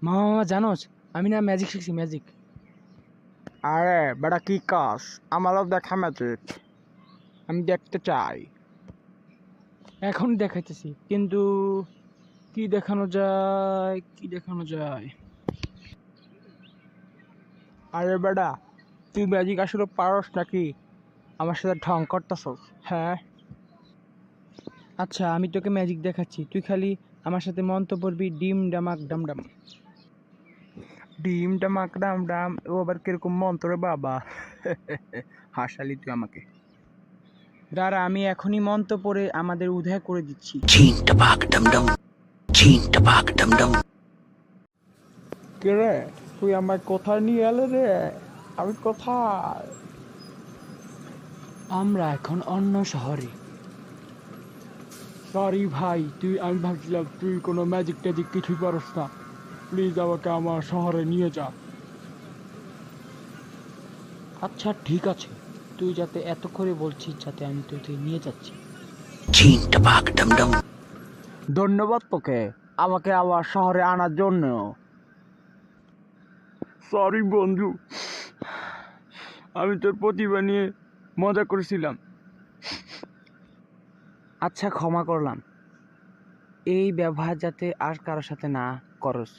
মামা মামা জানোস, আমি না ম্যাজিক শিখছি, ম্যাজিক। আরে বেটা কি কাজ? আমারও দেখা ম্যাজিক, আমি দেখতে চাই। এখন দেখাইতেছি, কিন্তু কি দেখানো যায়, কি দেখানো যায়? আরে বেটা, তুই ম্যাজিক আসলে পারস নাকি আমার সাথে ঢং করতেছস? হ্যাঁ, আচ্ছা, আমি তোকে ম্যাজিক দেখাচ্ছি, তুই খালি আমার সাথে মন্ত্র পড়বি, ডিম ডামাক ডাম ডাম। ডিম ডামাক ডাম ডাম, ও আবার কিরকম মন্ত্র রে বাবা? হাসালি তুই আমাকে। দাঁড়া, আমি এখনই মন্ত্র পড়ে আমাদের উদয় করে দিচ্ছি। কে রে, তুই আমার কোথায় নিয়ে এলে রে? আমি কোথায়? আমরা এখন অন্য শহরে। সরি ভাই, আমি ভাবছিলাম তুই কোনো ম্যাজিক ট্যাজিক কিছুই পারস না। প্লিজ আমাকে আমার শহরে নিয়ে যা। আচ্ছা ঠিক আছে, তুই যাতে এত করে বলছিস, যাতে আমি তোকে নিয়ে যাচ্ছি। ধন্যবাদ তোকে আমাকে আবার শহরে আনার জন্য। সরি বন্ধু, আমি তোর প্রতিভা নিয়ে মজা করেছিলাম। আচ্ছা ক্ষমা করলাম, এই ব্যবহার যাতে আর কারোর সাথে না করস।